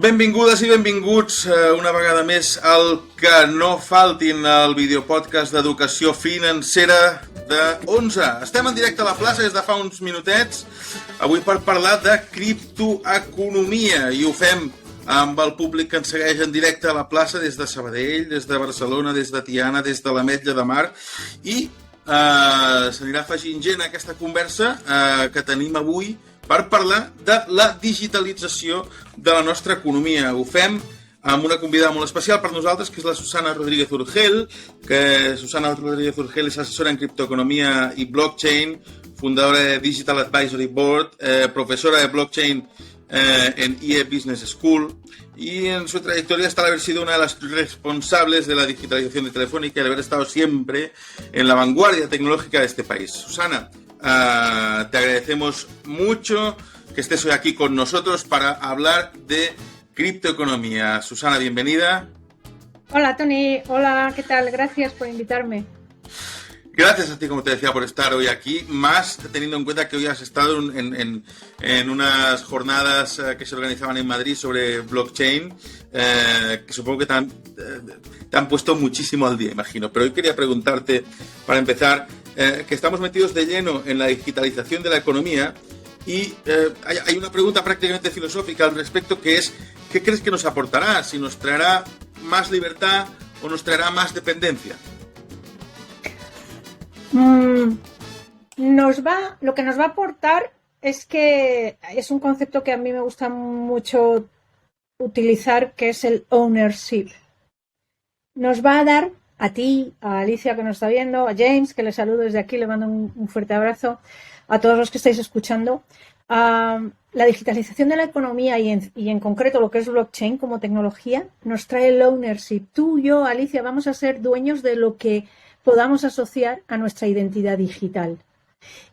Benvingudes i benvinguts una vegada més al Que no faltin, el videopodcast d'educació financera de 11. Estem en directe a la plaça des de fa uns minutets, avui per parlar de criptoeconomia, i ho fem amb el públic que ens segueix en directe a la plaça des de Sabadell, des de Barcelona, des de Tiana, des de l'Ametlla de Mar, i s'anirà afegint gent a aquesta conversa que tenim avui per parlar de la digitalització de la nostra economia. Ho fem amb una convidada molt especial per nosaltres, que és la Susana Rodríguez Urgell, que Susana Rodríguez Urgell és assessora en criptoeconomia i blockchain, fundadora de Digital Advisory Board, profesora de blockchain en IE Business School, y en su trayectoria está el haber sido una de las responsables de la digitalización de Telefónica y el haber estado siempre en la vanguardia tecnológica de este país. Susana, te agradecemos mucho que estés hoy aquí con nosotros para hablar de criptoeconomía. Susana, bienvenida. Hola, Tony. Hola, ¿qué tal? Gracias por invitarme. Gracias a ti, como te decía, por estar hoy aquí, más teniendo en cuenta que hoy has estado en unas jornadas que se organizaban en Madrid sobre blockchain, que supongo que te han puesto muchísimo al día, imagino. Pero hoy quería preguntarte, para empezar, que estamos metidos de lleno en la digitalización de la economía y hay una pregunta prácticamente filosófica al respecto, que es, ¿qué crees que nos aportará? ¿Si nos traerá más libertad o nos traerá más dependencia? Lo que nos va a aportar es que es un concepto que a mí me gusta mucho utilizar, que es el ownership. Nos va a dar a ti, a Alicia que nos está viendo, a James, que le saludo desde aquí, le mando un fuerte abrazo, a todos los que estáis escuchando. La digitalización de la economía y en concreto lo que es blockchain como tecnología nos trae el ownership. Tú, yo, Alicia, vamos a ser dueños de lo que podamos asociar a nuestra identidad digital.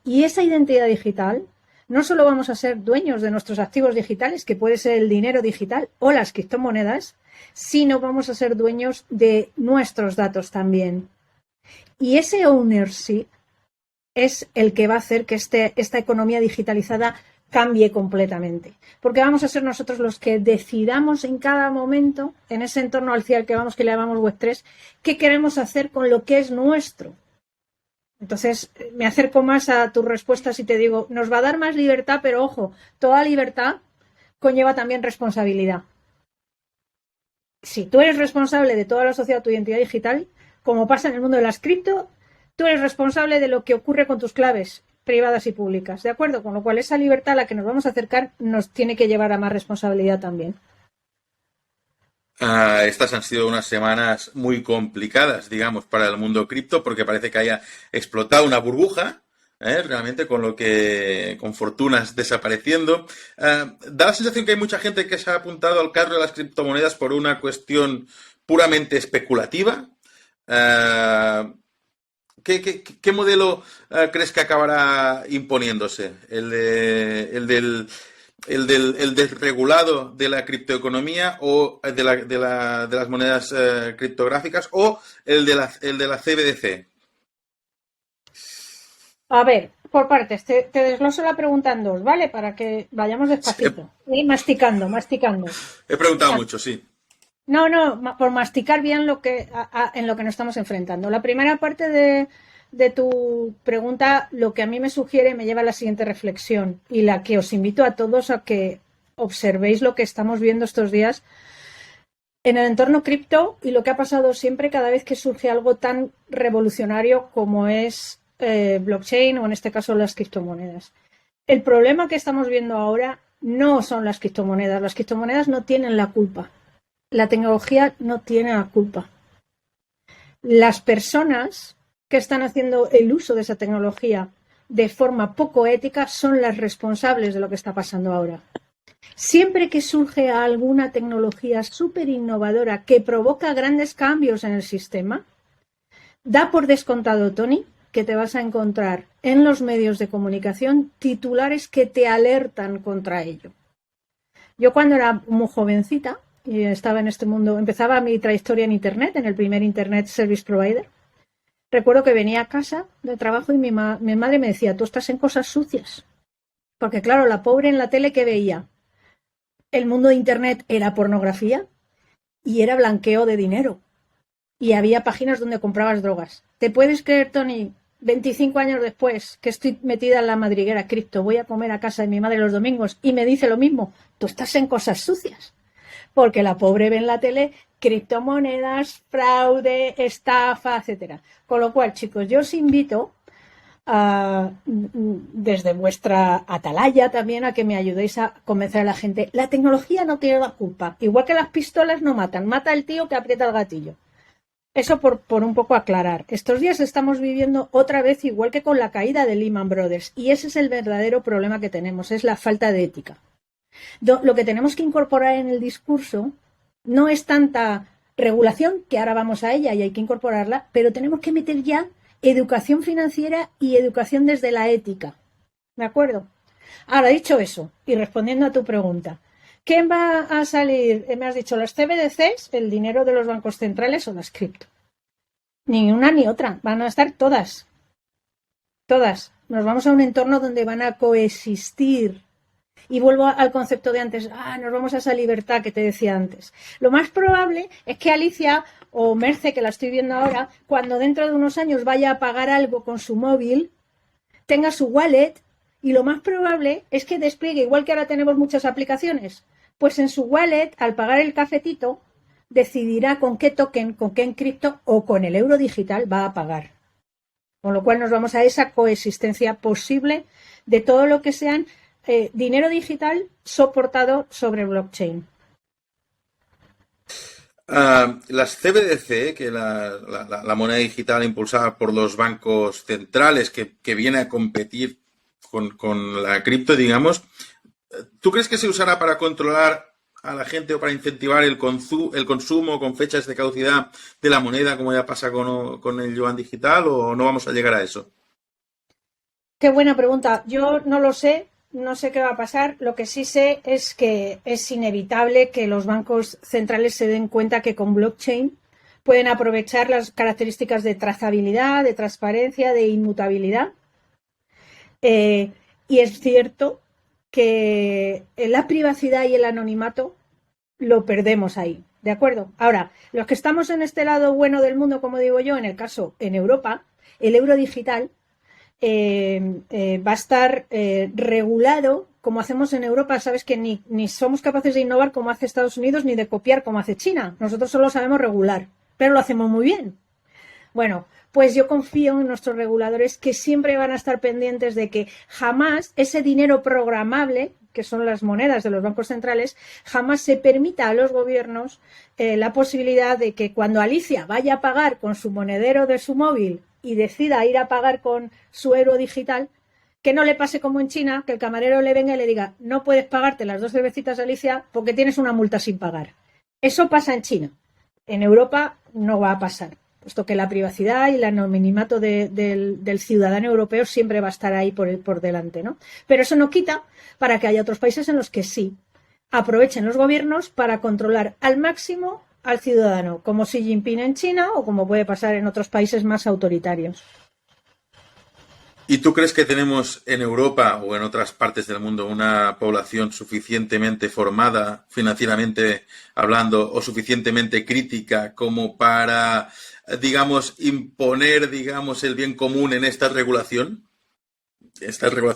Y esa identidad digital, no solo vamos a ser dueños de nuestros activos digitales, que puede ser el dinero digital o las criptomonedas, sino vamos a ser dueños de nuestros datos también. Y ese ownership es el que va a hacer que esta economía digitalizada cambie completamente. Porque vamos a ser nosotros los que decidamos en cada momento, en ese entorno hacia el que vamos, que le llamamos Web3, qué queremos hacer con lo que es nuestro. Entonces, me acerco más a tus respuestas y te digo, nos va a dar más libertad, pero ojo, toda libertad conlleva también responsabilidad. Si tú eres responsable de toda la sociedad, tu identidad digital, como pasa en el mundo de las cripto, tú eres responsable de lo que ocurre con tus claves privadas y públicas, ¿de acuerdo? Con lo cual esa libertad a la que nos vamos a acercar nos tiene que llevar a más responsabilidad también. Estas han sido unas semanas muy complicadas, digamos, para el mundo cripto, porque parece que haya explotado una burbuja, realmente con fortunas desapareciendo. Da la sensación que hay mucha gente que se ha apuntado al carro de las criptomonedas por una cuestión puramente especulativa. ¿Qué modelo crees que acabará imponiéndose? ¿El del desregulado de la criptoeconomía o de las monedas criptográficas, o el de la CBDC? A ver, por partes, te desgloso la pregunta en dos, ¿vale? Para que vayamos despacito. Masticando. He preguntado mucho, sí. No, por masticar bien en lo que nos estamos enfrentando. La primera parte de tu pregunta, lo que a mí me sugiere, me lleva a la siguiente reflexión, y la que os invito a todos a que observéis lo que estamos viendo estos días en el entorno cripto y lo que ha pasado siempre cada vez que surge algo tan revolucionario como es blockchain, o en este caso las criptomonedas. El problema que estamos viendo ahora no son las criptomonedas. Las criptomonedas no tienen la culpa. La tecnología no tiene la culpa. Las personas que están haciendo el uso de esa tecnología de forma poco ética son las responsables de lo que está pasando ahora. Siempre que surge alguna tecnología súper innovadora que provoca grandes cambios en el sistema, da por descontado, Tony, que te vas a encontrar en los medios de comunicación titulares que te alertan contra ello. Yo cuando era muy jovencita y estaba en este mundo, empezaba mi trayectoria en Internet, en el primer Internet Service Provider. Recuerdo que venía a casa de trabajo y mi madre me decía, tú estás en cosas sucias. Porque claro, la pobre en la tele, ¿qué veía? el mundo de Internet era pornografía y era blanqueo de dinero. Y había páginas donde comprabas drogas. ¿Te puedes creer, Tony, 25 años después, que estoy metida en la madriguera cripto, voy a comer a casa de mi madre los domingos y me dice lo mismo? Tú estás en cosas sucias. Porque la pobre ve en la tele criptomonedas, fraude, estafa, etcétera. Con lo cual, chicos, yo os invito desde vuestra atalaya también a que me ayudéis a convencer a la gente. La tecnología no tiene la culpa. Igual que las pistolas no matan, mata el tío que aprieta el gatillo. Eso por un poco aclarar. Estos días estamos viviendo otra vez igual que con la caída de Lehman Brothers, y ese es el verdadero problema que tenemos, es la falta de ética. Lo que tenemos que incorporar en el discurso no es tanta regulación, que ahora vamos a ella y hay que incorporarla, pero tenemos que meter ya educación financiera y educación desde la ética. ¿De acuerdo? Ahora, dicho eso, y respondiendo a tu pregunta, ¿quién va a salir? Me has dicho, los CBDCs, el dinero de los bancos centrales o las cripto. Ni una ni otra, van a estar todas. Todas. Nos vamos a un entorno donde van a coexistir. Y vuelvo al concepto de antes, nos vamos a esa libertad que te decía antes. Lo más probable es que Alicia o Merce, que la estoy viendo ahora, cuando dentro de unos años vaya a pagar algo con su móvil, tenga su wallet, y lo más probable es que despliegue, igual que ahora tenemos muchas aplicaciones, pues en su wallet, al pagar el cafetito, decidirá con qué token, con qué encripto o con el euro digital va a pagar. Con lo cual nos vamos a esa coexistencia posible de todo lo que sean dinero digital soportado sobre blockchain. Las CBDC, que la moneda digital impulsada por los bancos centrales que viene a competir con la cripto, digamos, ¿tú crees que se usará para controlar a la gente o para incentivar el consumo con fechas de caducidad de la moneda, como ya pasa con el yuan digital, o no vamos a llegar a eso? Qué buena pregunta. Yo no lo sé. No sé qué va a pasar. Lo que sí sé es que es inevitable que los bancos centrales se den cuenta que con blockchain pueden aprovechar las características de trazabilidad, de transparencia, de inmutabilidad. Y es cierto que la privacidad y el anonimato lo perdemos ahí. ¿De acuerdo? Ahora, los que estamos en este lado bueno del mundo, como digo yo, en el caso en Europa, el euro digital va a estar regulado como hacemos en Europa. Sabes que ni somos capaces de innovar como hace Estados Unidos ni de copiar como hace China. Nosotros solo sabemos regular, pero lo hacemos muy bien. Bueno, pues yo confío en nuestros reguladores, que siempre van a estar pendientes de que jamás ese dinero programable, que son las monedas de los bancos centrales, jamás se permita a los gobiernos la posibilidad de que cuando Alicia vaya a pagar con su monedero de su móvil y decida ir a pagar con su euro digital, que no le pase como en China, que el camarero le venga y le diga: no puedes pagarte las 2 cervecitas, Alicia, porque tienes una multa sin pagar. Eso pasa en China. En Europa no va a pasar, puesto que la privacidad y el anonimato del ciudadano europeo siempre va a estar ahí por delante, ¿no? Pero eso no quita para que haya otros países en los que sí aprovechen los gobiernos para controlar al máximo al ciudadano, como Xi Jinping en China o como puede pasar en otros países más autoritarios. ¿Y tú crees que tenemos en Europa o en otras partes del mundo una población suficientemente formada, financieramente hablando, o suficientemente crítica como para, digamos, imponer, digamos, el bien común en esta regulación de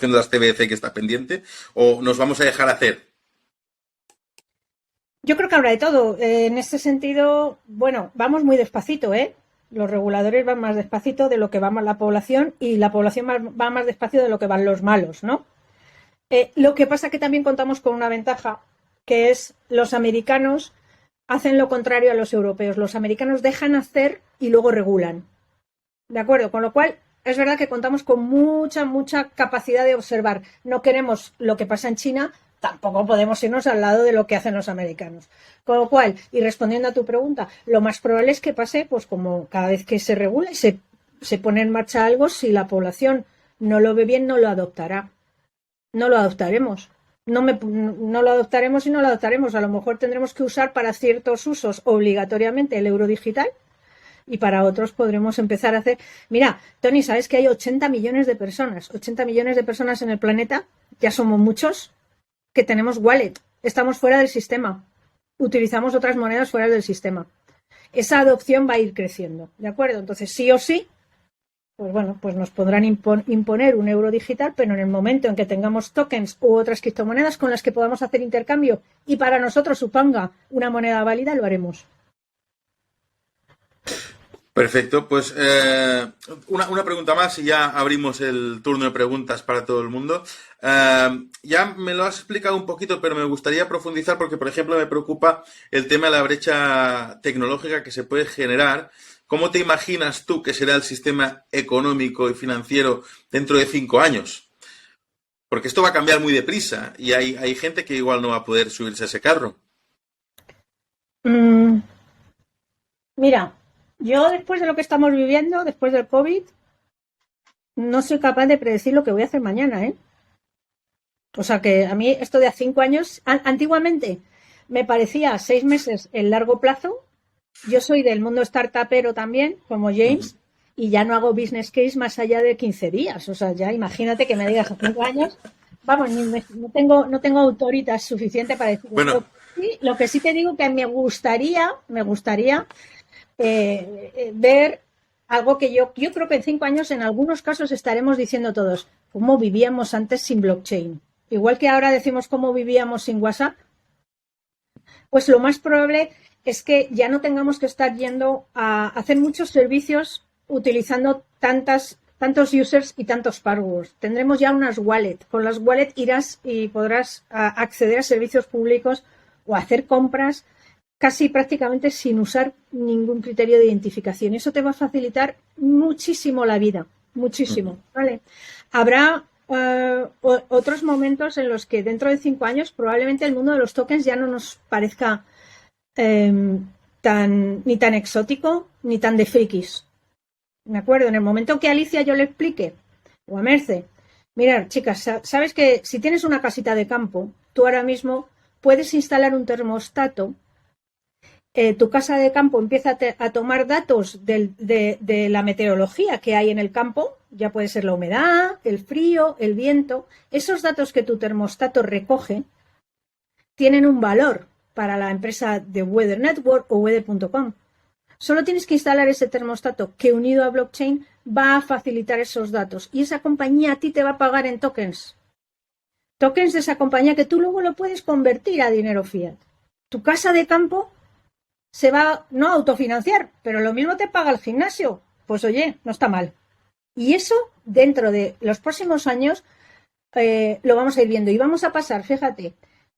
las CBDC que está pendiente? ¿O nos vamos a dejar hacer? Yo creo que habrá de todo. En este sentido, bueno, vamos muy despacito, ¿eh? Los reguladores van más despacito de lo que va la población, y la población va más despacio de lo que van los malos, ¿no? Lo que pasa que también contamos con una ventaja, que es los americanos hacen lo contrario a los europeos. Los americanos dejan hacer y luego regulan. ¿De acuerdo? Con lo cual, es verdad que contamos con mucha capacidad de observar. No queremos lo que pasa en China, tampoco podemos irnos al lado de lo que hacen los americanos. Con lo cual, y respondiendo a tu pregunta, lo más probable es que pase, pues como cada vez que se regula y se pone en marcha algo, si la población no lo ve bien, no lo adoptará. No lo adoptaremos. No lo adoptaremos y no lo adoptaremos. A lo mejor tendremos que usar para ciertos usos obligatoriamente el euro digital, y para otros podremos empezar a hacer... Mira, Tony, ¿sabes que hay 80 millones de personas? 80 millones de personas en el planeta, ya somos muchos, que tenemos wallet estamos fuera del sistema. Utilizamos otras monedas fuera del sistema. Esa adopción va a ir creciendo, ¿de acuerdo? Entonces, sí o sí, pues bueno, pues nos podrán imponer un euro digital, pero en el momento en que tengamos tokens u otras criptomonedas con las que podamos hacer intercambio y para nosotros suponga una moneda válida, lo haremos. Perfecto, pues una pregunta más y ya abrimos el turno de preguntas para todo el mundo. Ya me lo has explicado un poquito, pero me gustaría profundizar porque, por ejemplo, me preocupa el tema de la brecha tecnológica que se puede generar. ¿Cómo te imaginas tú que será el sistema económico y financiero dentro de 5 años? Porque esto va a cambiar muy deprisa y hay gente que igual no va a poder subirse a ese carro. Mira, yo después de lo que estamos viviendo, después del COVID, no soy capaz de predecir lo que voy a hacer mañana, ¿eh? O sea que a mí esto de a 5 años, antiguamente me parecía 6 meses el largo plazo. Yo soy del mundo startupero también, como James, y ya no hago business case más allá de 15 días. O sea, ya imagínate que me digas a 5 años, vamos, no tengo autoritas suficiente para decirlo. Bueno. Lo que sí te digo que me gustaría ver algo que yo creo que en 5 años en algunos casos estaremos diciendo todos cómo vivíamos antes sin blockchain. Igual que ahora decimos cómo vivíamos sin WhatsApp, pues lo más probable es que ya no tengamos que estar yendo a hacer muchos servicios utilizando tantos users y tantos passwords. Tendremos ya unas wallets. Con las wallets irás y podrás acceder a servicios públicos o hacer compras casi prácticamente sin usar ningún criterio de identificación. Eso te va a facilitar muchísimo la vida, muchísimo, ¿vale? Habrá otros momentos en los que dentro de 5 años probablemente el mundo de los tokens ya no nos parezca ni tan exótico ni tan de frikis. ¿De acuerdo? En el momento que a Alicia yo le explique, o a Merce, mirad, chicas, sabes que si tienes una casita de campo, tú ahora mismo puedes instalar un termostato. Tu casa de campo empieza a tomar datos de la meteorología que hay en el campo, ya puede ser la humedad, el frío, el viento. Esos datos que tu termostato recoge tienen un valor para la empresa de Weather Network o weather.com. Solo tienes que instalar ese termostato que unido a blockchain va a facilitar esos datos y esa compañía a ti te va a pagar en tokens. Tokens de esa compañía que tú luego lo puedes convertir a dinero fiat. Tu casa de campo se va no a autofinanciar, pero lo mismo te paga el gimnasio. Pues oye, no está mal. Y eso, dentro de los próximos años, lo vamos a ir viendo. Y vamos a pasar, fíjate,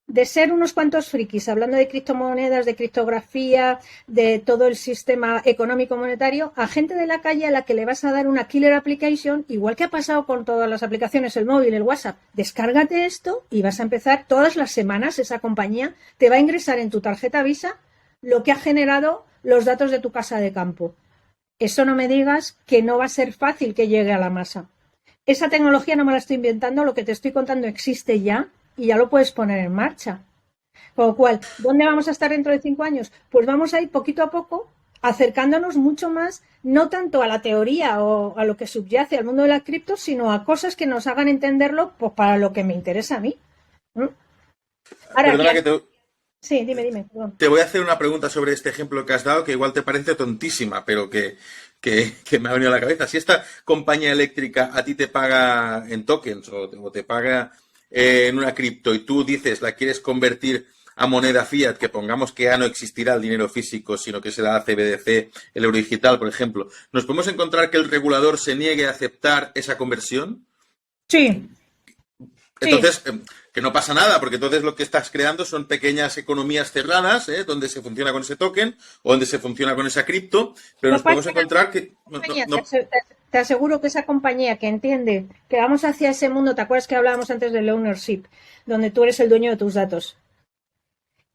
de ser unos cuantos frikis hablando de criptomonedas, de criptografía, de todo el sistema económico monetario, a gente de la calle a la que le vas a dar una killer application, igual que ha pasado con todas las aplicaciones, el móvil, el WhatsApp. Descárgate esto y vas a empezar todas las semanas, esa compañía te va a ingresar en tu tarjeta Visa lo que ha generado los datos de tu casa de campo. Eso no me digas que no va a ser fácil que llegue a la masa. Esa tecnología no me la estoy inventando, lo que te estoy contando existe ya y ya lo puedes poner en marcha. Con lo cual, ¿dónde vamos a estar dentro de 5 años? Pues vamos a ir poquito a poco acercándonos mucho más, no tanto a la teoría o a lo que subyace al mundo de la cripto, sino a cosas que nos hagan entenderlo pues, para lo que me interesa a mí. Ahora, Perdona que te... Sí, dime. Perdón. Te voy a hacer una pregunta sobre este ejemplo que has dado, que igual te parece tontísima, pero que me ha venido a la cabeza. Si esta compañía eléctrica a ti te paga en tokens o te paga en una cripto y tú dices la quieres convertir a moneda fiat, que pongamos que ya no existirá el dinero físico, sino que será CBDC, el euro digital, por ejemplo, ¿nos podemos encontrar que el regulador se niegue a aceptar esa conversión? Sí. Entonces, que no pasa nada, porque entonces lo que estás creando son pequeñas economías cerradas, donde se funciona con ese token o donde se funciona con esa cripto, pero nos podemos encontrar que... Te aseguro que esa compañía que entiende que vamos hacia ese mundo, ¿te acuerdas que hablábamos antes del ownership, donde tú eres el dueño de tus datos?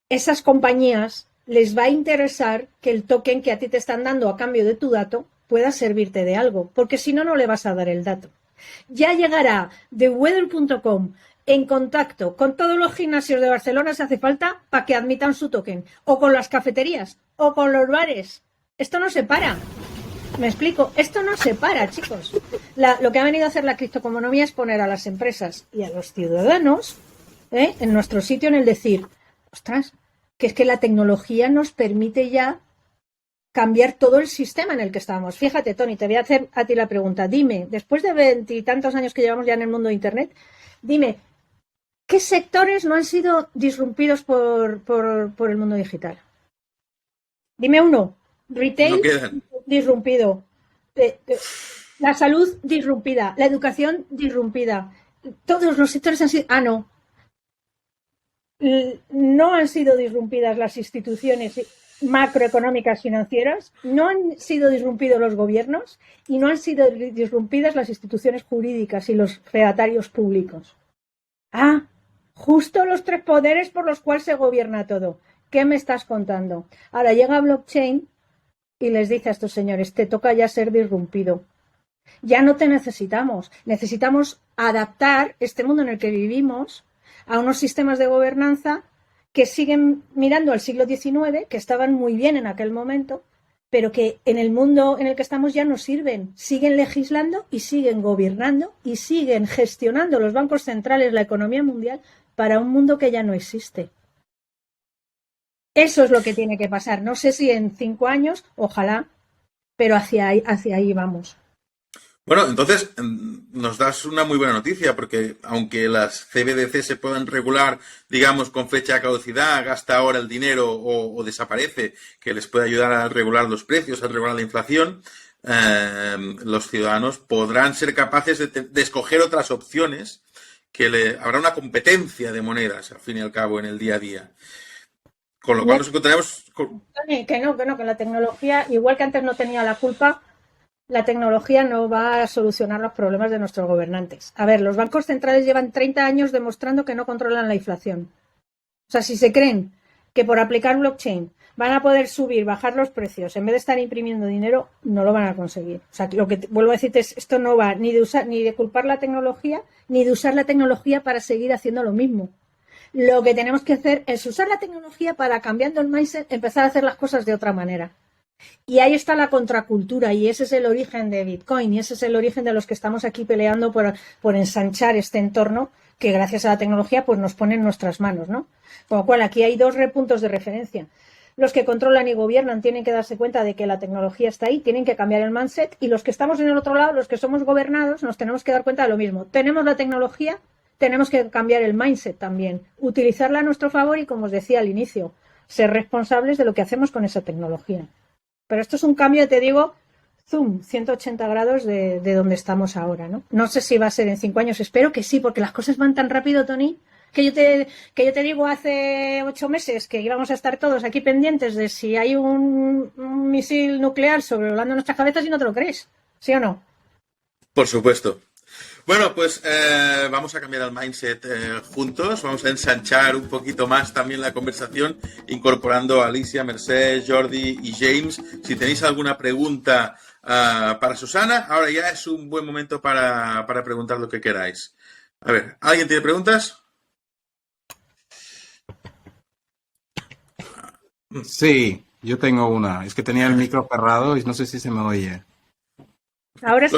Esas compañías les va a interesar que el token que a ti te están dando a cambio de tu dato pueda servirte de algo, porque si no, no le vas a dar el dato. Ya llegará de weather.com en contacto con todos los gimnasios de Barcelona si hace falta para que admitan su token, o con las cafeterías, o con los bares. Esto no se para. Me explico, esto no se para, chicos. Lo que ha venido a hacer la criptoeconomía es poner a las empresas y a los ciudadanos en nuestro sitio en el decir, ostras, que es que la tecnología nos permite ya cambiar todo el sistema en el que estamos. Fíjate, Tony, te voy a hacer a ti la pregunta. Dime, después de 20 y tantos años que llevamos ya en el mundo de Internet, dime, ¿qué sectores no han sido disrumpidos por el mundo digital? Dime uno. Retail, disrumpido. La salud, disrumpida. La educación, disrumpida. Todos los sectores han sido... Ah, no. No han sido disrumpidas las instituciones macroeconómicas financieras, no han sido disrumpidos los gobiernos y no han sido disrumpidas las instituciones jurídicas y los fedatarios públicos. Ah, justo los tres poderes por los cuales se gobierna todo. ¿Qué me estás contando? Ahora llega blockchain y les dice a estos señores, te toca ya ser disrumpido. Ya no te necesitamos. Necesitamos adaptar este mundo en el que vivimos a unos sistemas de gobernanza que siguen mirando al siglo XIX, que estaban muy bien en aquel momento, pero que en el mundo en el que estamos ya no sirven. Siguen legislando y siguen gobernando y siguen gestionando los bancos centrales, la economía mundial, para un mundo que ya no existe. Eso es lo que tiene que pasar. No sé si en 5 años, ojalá, pero hacia ahí vamos. Bueno, entonces nos das una muy buena noticia, porque aunque las CBDC se puedan regular, digamos, con fecha de caducidad, gasta ahora el dinero o desaparece, que les puede ayudar a regular los precios, a regular la inflación, los ciudadanos podrán ser capaces de escoger otras opciones, habrá una competencia de monedas, al fin y al cabo, en el día a día. Con lo cual nos encontraremos... Que la tecnología, igual que antes no tenía la culpa, la tecnología no va a solucionar los problemas de nuestros gobernantes. A ver, los bancos centrales llevan 30 años demostrando que no controlan la inflación. O sea, si se creen que por aplicar blockchain van a poder subir, bajar los precios, en vez de estar imprimiendo dinero, no lo van a conseguir. O sea, lo que vuelvo a decirte es, esto no va ni de culpar la tecnología, ni de usar la tecnología para seguir haciendo lo mismo. Lo que tenemos que hacer es usar la tecnología para, cambiando el mindset, empezar a hacer las cosas de otra manera. Y ahí está la contracultura y ese es el origen de Bitcoin y ese es el origen de los que estamos aquí peleando por ensanchar este entorno que gracias a la tecnología pues nos pone en nuestras manos, ¿no? Con lo cual aquí hay dos puntos de referencia. Los que controlan y gobiernan tienen que darse cuenta de que la tecnología está ahí, tienen que cambiar el mindset y los que estamos en el otro lado, los que somos gobernados, nos tenemos que dar cuenta de lo mismo. Tenemos la tecnología, tenemos que cambiar el mindset también, utilizarla a nuestro favor y, como os decía al inicio, ser responsables de lo que hacemos con esa tecnología. Pero esto es un cambio, te digo, 180 grados de donde estamos ahora, ¿no? No sé si va a ser en 5 años, espero que sí, porque las cosas van tan rápido, Tony, que yo te digo hace 8 meses que íbamos a estar todos aquí pendientes de si hay un misil nuclear sobrevolando nuestras cabezas y no te lo crees, ¿sí o no? Por supuesto. Bueno, pues vamos a cambiar el mindset juntos, vamos a ensanchar un poquito más también la conversación, incorporando a Alicia, Mercè, Jordi y James. Si tenéis alguna pregunta para Susana, ahora ya es un buen momento para preguntar lo que queráis. A ver, ¿alguien tiene preguntas? Sí, yo tengo una. Es que tenía el micro cerrado y no sé si se me oye. Ahora sí.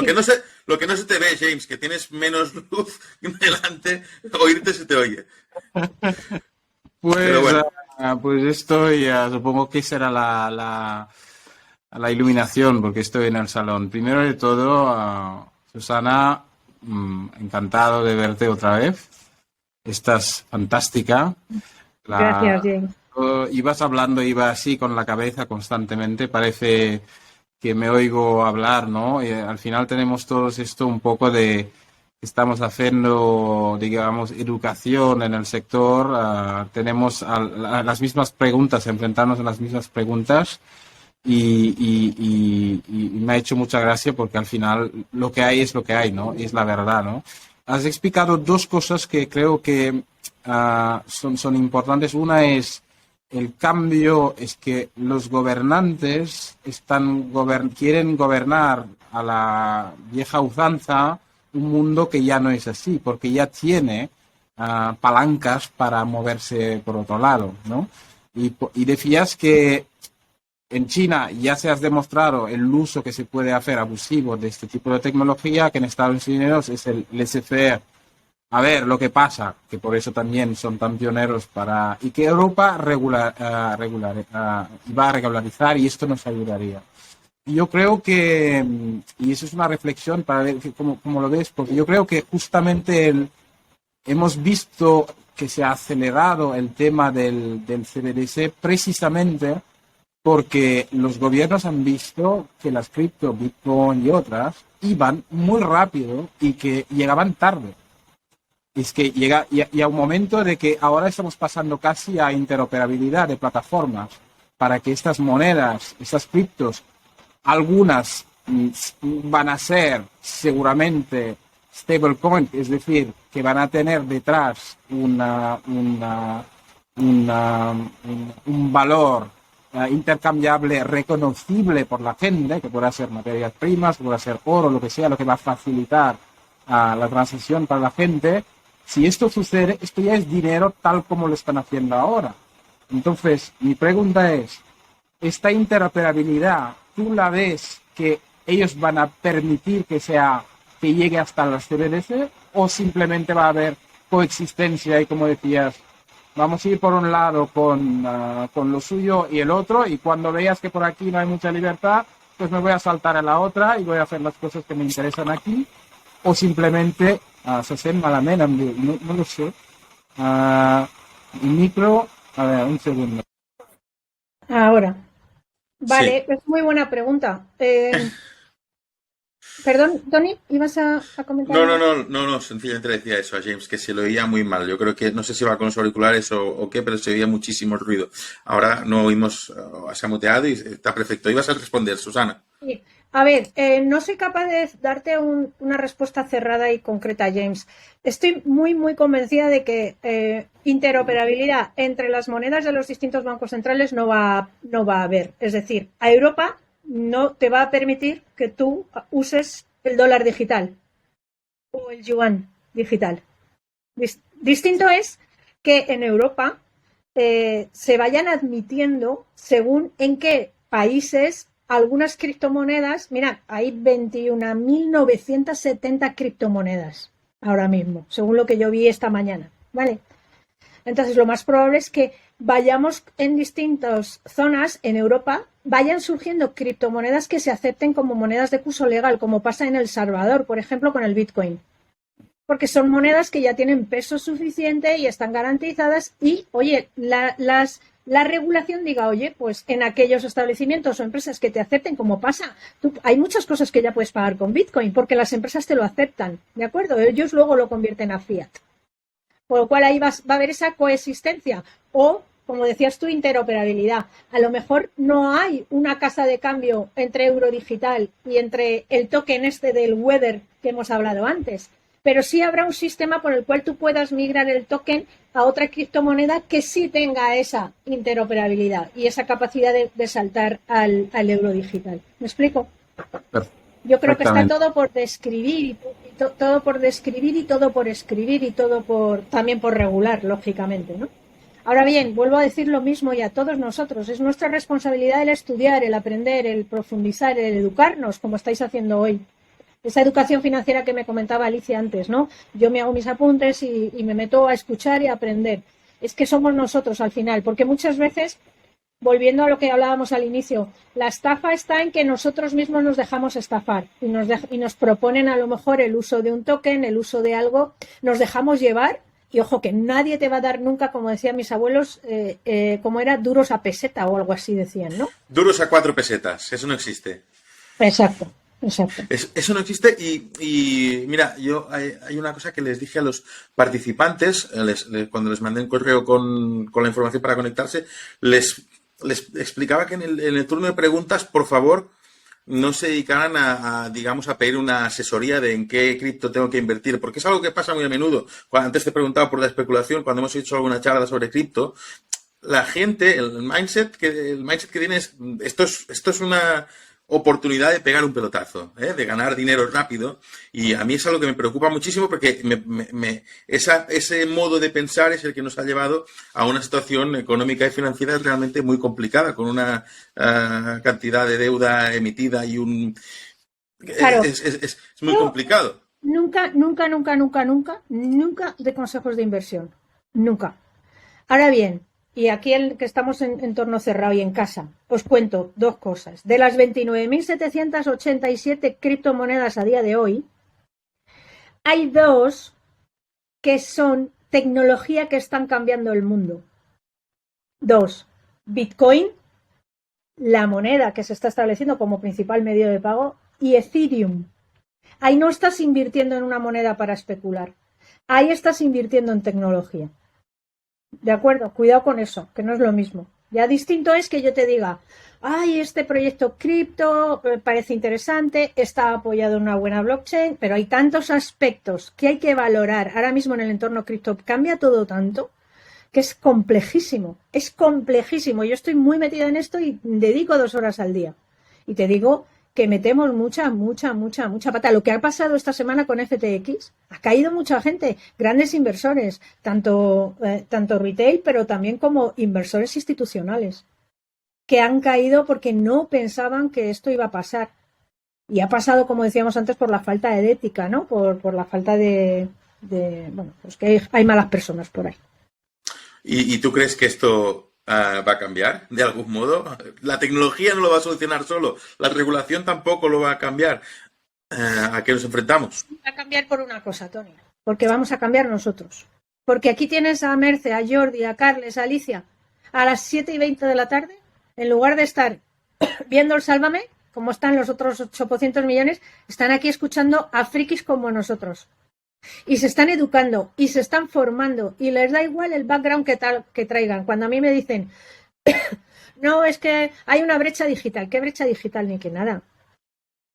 Lo que no se te ve, James, que tienes menos luz delante, oírte se te oye. Pues, bueno. Pues esto ya supongo que será la iluminación, porque estoy en el salón. Primero de todo, Susana, encantado de verte otra vez. Estás fantástica. Gracias, James. Ibas hablando, iba así con la cabeza constantemente, parece que me oigo hablar, ¿no? Y al final tenemos todos esto un poco de... Estamos haciendo, digamos, educación en el sector, tenemos las mismas preguntas, enfrentarnos a las mismas preguntas y me ha hecho mucha gracia porque al final lo que hay es lo que hay, ¿no? Es la verdad, ¿no? Has explicado dos cosas que creo que son importantes. Una es el cambio, es que los gobernantes quieren gobernar a la vieja usanza un mundo que ya no es así, porque ya tiene palancas para moverse por otro lado, ¿no? Y decías que en China ya se has demostrado el uso que se puede hacer abusivo de este tipo de tecnología, que en Estados Unidos es el laissez-faire A ver, lo que pasa, que por eso también son tan pioneros y que Europa va a regularizar y esto nos ayudaría. Yo creo que, y eso es una reflexión para ver cómo lo ves, porque yo creo que justamente hemos visto que se ha acelerado el tema del CBDC precisamente porque los gobiernos han visto que las cripto, Bitcoin y otras iban muy rápido y que llegaban tarde. Es que llega a un momento de que ahora estamos pasando casi a interoperabilidad de plataformas para que estas monedas, estas criptos, algunas van a ser seguramente stablecoin, es decir, que van a tener detrás un valor intercambiable reconocible por la gente, que pueda ser materias primas, que pueda ser oro, lo que sea, lo que va a facilitar la transición para la gente. Si esto sucede, esto ya es dinero tal como lo están haciendo ahora. Entonces, mi pregunta es, ¿esta interoperabilidad tú la ves que ellos van a permitir que llegue hasta las CBDC o simplemente va a haber coexistencia y, como decías, vamos a ir por un lado con lo suyo y el otro, y cuando veas que por aquí no hay mucha libertad, pues me voy a saltar a la otra y voy a hacer las cosas que me interesan aquí, o simplemente se hacen malamente, no lo sé. Micro, a ver, un segundo. Ahora. Vale, Sí. es muy buena pregunta. Perdón, Tony, ¿ibas a comentar algo? No, sencillamente le decía eso a James, que se lo oía muy mal. Yo creo que, no sé si va con los auriculares o qué, pero se oía muchísimo ruido. Ahora no oímos, se ha muteado y está perfecto. Ibas a responder, Susana. Sí. A ver, no soy capaz de darte una respuesta cerrada y concreta, James. Estoy muy, muy convencida de que interoperabilidad entre las monedas de los distintos bancos centrales no va a haber. Es decir, a Europa no te va a permitir que tú uses el dólar digital o el yuan digital. Distinto es que en Europa se vayan admitiendo según en qué países algunas criptomonedas. Mirad, hay 21.970 criptomonedas ahora mismo, según lo que yo vi esta mañana, ¿vale? Entonces, lo más probable es que vayamos en distintas zonas en Europa, vayan surgiendo criptomonedas que se acepten como monedas de curso legal, como pasa en El Salvador, por ejemplo, con el Bitcoin. Porque son monedas que ya tienen peso suficiente y están garantizadas y, oye, la regulación diga, oye, pues en aquellos establecimientos o empresas que te acepten, como pasa, hay muchas cosas que ya puedes pagar con Bitcoin porque las empresas te lo aceptan, ¿de acuerdo? Ellos luego lo convierten a fiat. Por lo cual ahí va a haber esa coexistencia o, como decías tú, interoperabilidad. A lo mejor no hay una casa de cambio entre euro digital y entre el token del Weather que hemos hablado antes, pero sí habrá un sistema por el cual tú puedas migrar el token a otra criptomoneda que sí tenga esa interoperabilidad y esa capacidad de saltar al euro digital. ¿Me explico? Yo creo que está todo por describir, todo por describir y todo por escribir y todo también por regular, lógicamente, ¿no? Ahora bien, vuelvo a decir lo mismo y a todos nosotros. Es nuestra responsabilidad el estudiar, el aprender, el profundizar, el educarnos, como estáis haciendo hoy. Esa educación financiera que me comentaba Alicia antes, ¿no? Yo me hago mis apuntes y me meto a escuchar y a aprender. Es que somos nosotros al final, porque muchas veces, volviendo a lo que hablábamos al inicio, la estafa está en que nosotros mismos nos dejamos estafar y nos proponen a lo mejor el uso de un token, el uso de algo, nos dejamos llevar y ojo que nadie te va a dar nunca, como decían mis abuelos, como era duros a peseta o algo así decían, ¿no? Duros a 4 pesetas, eso no existe. Exacto. Exacto. Eso no existe y mira, hay una cosa que les dije a los participantes cuando les mandé un correo con la información para conectarse, les explicaba que en el turno de preguntas, por favor, no se dedicaran digamos, a pedir una asesoría de en qué cripto tengo que invertir, porque es algo que pasa muy a menudo. Antes te preguntaba por la especulación, cuando hemos hecho alguna charla sobre cripto, la gente, el mindset que tiene es, esto es una oportunidad de pegar un pelotazo, de ganar dinero rápido, y a mí es algo que me preocupa muchísimo porque ese modo de pensar es el que nos ha llevado a una situación económica y financiera realmente muy complicada, con una cantidad de deuda emitida y Claro. es muy complicado. nunca, nunca, nunca, nunca, nunca, nunca de consejos de inversión. Nunca. Ahora bien, y aquí que estamos en entorno cerrado y en casa, os cuento dos cosas. De las 29.787 criptomonedas a día de hoy, hay dos que son tecnología que están cambiando el mundo. Dos, Bitcoin, la moneda que se está estableciendo como principal medio de pago, y Ethereum. Ahí no estás invirtiendo en una moneda para especular. Ahí estás invirtiendo en tecnología. ¿De acuerdo? Cuidado con eso, que no es lo mismo. Ya distinto es que yo te diga, ay, este proyecto cripto me parece interesante, está apoyado en una buena blockchain, pero hay tantos aspectos que hay que valorar ahora mismo en el entorno cripto. Cambia todo tanto que es complejísimo. Es complejísimo. Yo estoy muy metida en esto y dedico 2 horas al día. Y te digo que metemos mucha pata. Lo que ha pasado esta semana con FTX, ha caído mucha gente, grandes inversores, tanto retail, pero también como inversores institucionales, que han caído porque no pensaban que esto iba a pasar. Y ha pasado, como decíamos antes, por la falta de ética, ¿no? Por la falta bueno, pues que hay malas personas por ahí. ¿Y tú crees que esto va a cambiar de algún modo? La tecnología no lo va a solucionar solo, la regulación tampoco lo va a cambiar. ¿A qué nos enfrentamos? Va a cambiar por una cosa, Tony, porque vamos a cambiar nosotros. Porque aquí tienes a Merce, a Jordi, a Carles, a Alicia, a las 7:20 de la tarde, en lugar de estar viendo el Sálvame, como están los otros 800 millones, están aquí escuchando a frikis como nosotros. Y se están educando y se están formando y les da igual el background que traigan. Cuando a mí me dicen, no, es que hay una brecha digital. ¿Qué brecha digital? Ni que nada.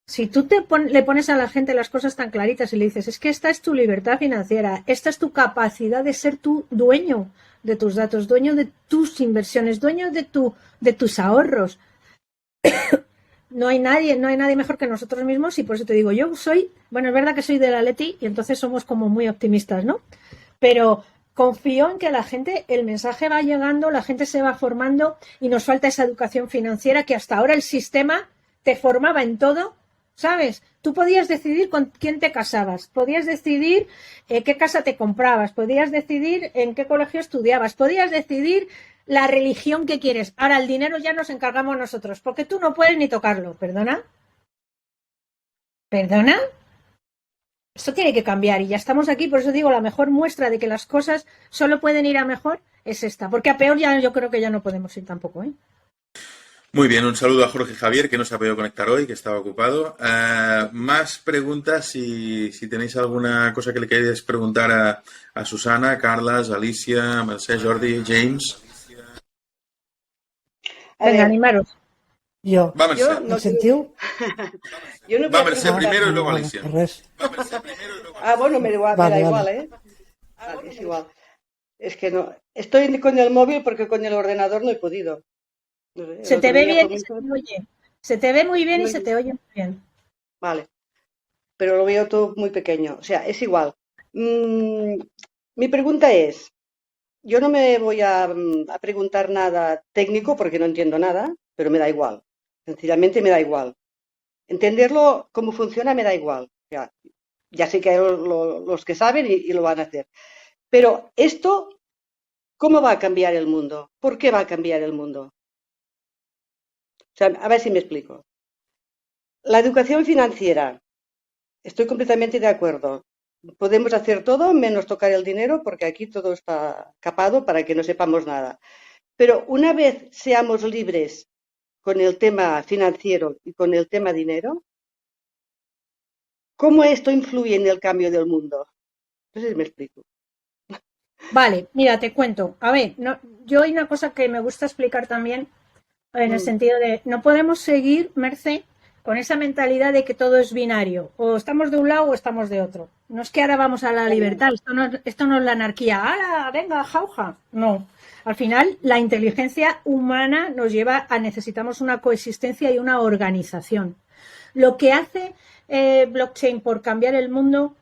Si tú le pones a la gente las cosas tan claritas y le dices, es que esta es tu libertad financiera, esta es tu capacidad de ser tú dueño de tus datos, dueño de tus inversiones, dueño de tus ahorros. No hay nadie mejor que nosotros mismos y por eso te digo, bueno, es verdad que soy del Atleti y entonces somos como muy optimistas, ¿no? Pero confío en que el mensaje va llegando, la gente se va formando y nos falta esa educación financiera que hasta ahora el sistema te formaba en todo, ¿sabes? Tú podías decidir con quién te casabas, podías decidir qué casa te comprabas, podías decidir en qué colegio estudiabas, podías decidir la religión que quieres. Ahora el dinero ya nos encargamos nosotros, porque tú no puedes ni tocarlo. ¿Perdona? ¿Perdona? Esto tiene que cambiar y ya estamos aquí, por eso digo, la mejor muestra de que las cosas solo pueden ir a mejor es esta, porque a peor ya yo creo que ya no podemos ir tampoco, ¿eh? Muy bien, un saludo a Jorge Javier, que no se ha podido conectar hoy, que estaba ocupado. Más preguntas, si tenéis alguna cosa que le queréis preguntar a Susana, Carles, Alicia, Mercè, Jordi, James. Venga, animaros. Jo. Va, Mercè. No em sentiu? Jo no Va, Mercè primero y luego Alicia. Res. Bueno, me da Vale, igual, vale. ¿eh? Vale, es igual. Es que no. Estoy con el móvil porque con el ordenador no he podido. No sé, el Se te otro ve día bien por y mi- se te oye. Se te ve muy bien y Muy se bien. te oye muy bien. Vale, pero lo veo todo muy pequeño. O sea, es igual. Mi pregunta es, yo no me voy a preguntar nada técnico porque no entiendo nada, pero me da igual. Sencillamente me da igual. Entenderlo cómo funciona me da igual. Ya sé que hay los que saben y lo van a hacer. Pero esto, ¿cómo va a cambiar el mundo? ¿Por qué va a cambiar el mundo? O sea, a ver si me explico. La educación financiera, estoy completamente de acuerdo. Podemos hacer todo menos tocar el dinero porque aquí todo está capado para que no sepamos nada. Pero una vez seamos libres con el tema financiero y con el tema dinero, ¿cómo esto influye en el cambio del mundo? No sé si me explico. Vale, mira, te cuento. A ver, yo hay una cosa que me gusta explicar también en el sentido de no podemos seguir, Merce, con esa mentalidad de que todo es binario. O estamos de un lado o estamos de otro. No es que ahora vamos a la libertad. Esto no es la anarquía. ¡Hala! Venga, jauja. No. Al final, la inteligencia humana nos lleva a necesitamos una coexistencia y una organización. Lo que hace blockchain por cambiar el mundo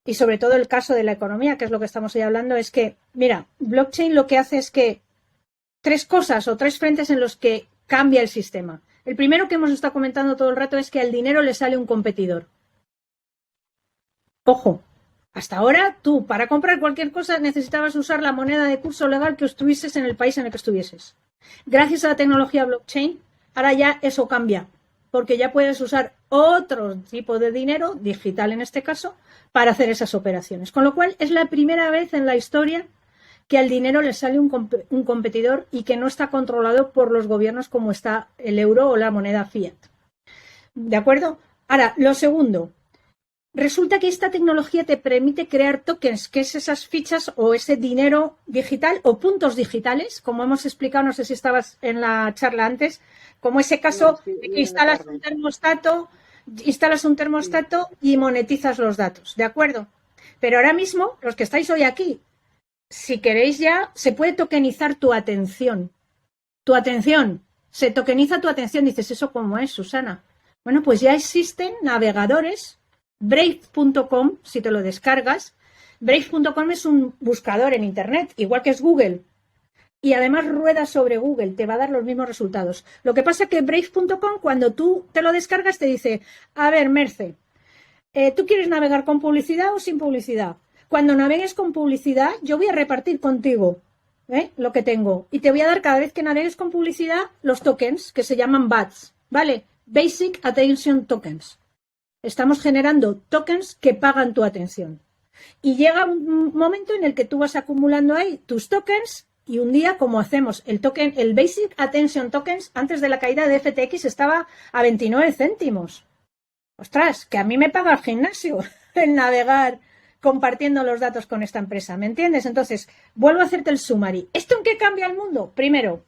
y sobre todo el caso de la economía, que es lo que estamos hoy hablando, es que, mira, blockchain lo que hace es que 3 cosas o 3 frentes en los que cambia el sistema. El primero que hemos estado comentando todo el rato es que al dinero le sale un competidor. Ojo, hasta ahora tú para comprar cualquier cosa necesitabas usar la moneda de curso legal que estuvieses en el país en el que estuvieses. Gracias a la tecnología blockchain, ahora ya eso cambia, porque ya puedes usar otro tipo de dinero, digital en este caso, para hacer esas operaciones. Con lo cual es la primera vez en la historia que al dinero le sale un competidor y que no está controlado por los gobiernos como está el euro o la moneda fiat. ¿De acuerdo? Ahora, lo segundo, resulta que esta tecnología te permite crear tokens, que es esas fichas o ese dinero digital o puntos digitales, como hemos explicado, no sé si estabas en la charla antes, como ese caso de que instalas un termostato y monetizas los datos, ¿de acuerdo? Pero ahora mismo, los que estáis hoy aquí, si queréis ya, se puede tokenizar tu atención. Tu atención, se tokeniza tu atención. Dices, ¿eso cómo es, Susana? Bueno, pues ya existen navegadores, Brave.com, si te lo descargas. Brave.com es un buscador en Internet, igual que es Google. Y además rueda sobre Google, te va a dar los mismos resultados. Lo que pasa es que Brave.com, cuando tú te lo descargas, te dice, a ver, Merce, ¿tú quieres navegar con publicidad o sin publicidad? Cuando navegues con publicidad, yo voy a repartir contigo lo que tengo. Y te voy a dar cada vez que navegues con publicidad los tokens que se llaman BATS, ¿vale? Basic Attention Tokens. Estamos generando tokens que pagan tu atención. Y llega un momento en el que tú vas acumulando ahí tus tokens y un día, como hacemos, el Basic Attention Tokens antes de la caída de FTX estaba a 29 céntimos. Ostras, que a mí me paga el gimnasio el navegar compartiendo los datos con esta empresa, ¿me entiendes? Entonces, vuelvo a hacerte el summary. ¿Esto en qué cambia el mundo? Primero,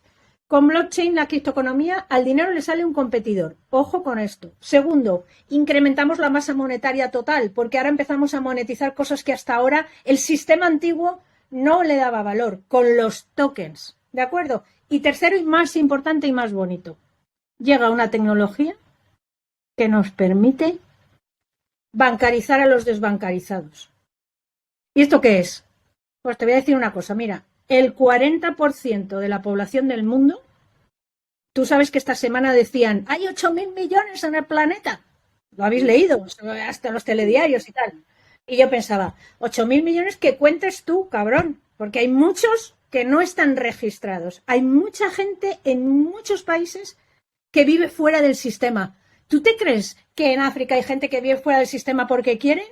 con blockchain, la criptoeconomía, al dinero le sale un competidor. Ojo con esto. Segundo, incrementamos la masa monetaria total, porque ahora empezamos a monetizar cosas que hasta ahora el sistema antiguo no le daba valor, con los tokens, ¿de acuerdo? Y tercero, y más importante y más bonito, llega una tecnología que nos permite bancarizar a los desbancarizados. ¿Y esto qué es? Pues te voy a decir una cosa, mira, el 40% de la población del mundo, tú sabes que esta semana decían, hay 8.000 millones en el planeta, lo habéis leído, hasta los telediarios y tal, y yo pensaba, 8.000 millones que cuentes tú, cabrón, porque hay muchos que no están registrados, hay mucha gente en muchos países que vive fuera del sistema. ¿Tú te crees que en África hay gente que vive fuera del sistema porque quiere?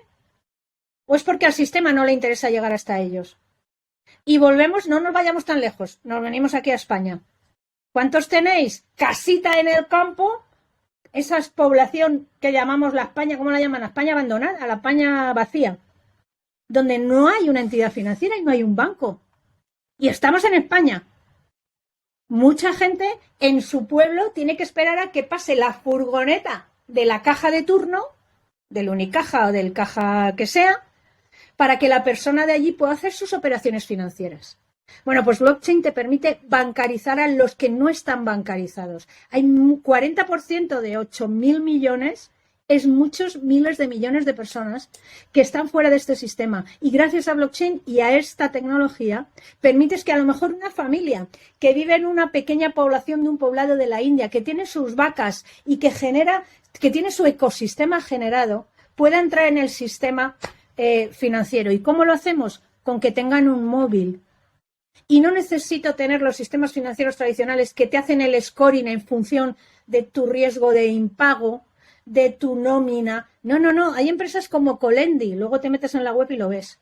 ¿O es porque al sistema no le interesa llegar hasta ellos? Y volvemos, no nos vayamos tan lejos, nos venimos aquí a España. ¿Cuántos tenéis? Casita en el campo, esa es población que llamamos la España, ¿cómo la llaman? La España abandonada, la España vacía, donde no hay una entidad financiera y no hay un banco. Y estamos en España. Mucha gente en su pueblo tiene que esperar a que pase la furgoneta de la caja de turno, del Unicaja o del caja que sea, para que la persona de allí pueda hacer sus operaciones financieras. Bueno, pues blockchain te permite bancarizar a los que no están bancarizados. Hay 40% de 8.000 millones, es muchos miles de millones de personas que están fuera de este sistema. Y gracias a blockchain y a esta tecnología, permites que a lo mejor una familia que vive en una pequeña población de un poblado de la India, que tiene sus vacas y que tiene su ecosistema generado, pueda entrar en el sistema financiero. ¿Y cómo lo hacemos? Con que tengan un móvil. Y no necesito tener los sistemas financieros tradicionales que te hacen el scoring en función de tu riesgo de impago, de tu nómina. No. Hay empresas como Colendi, luego te metes en la web y lo ves.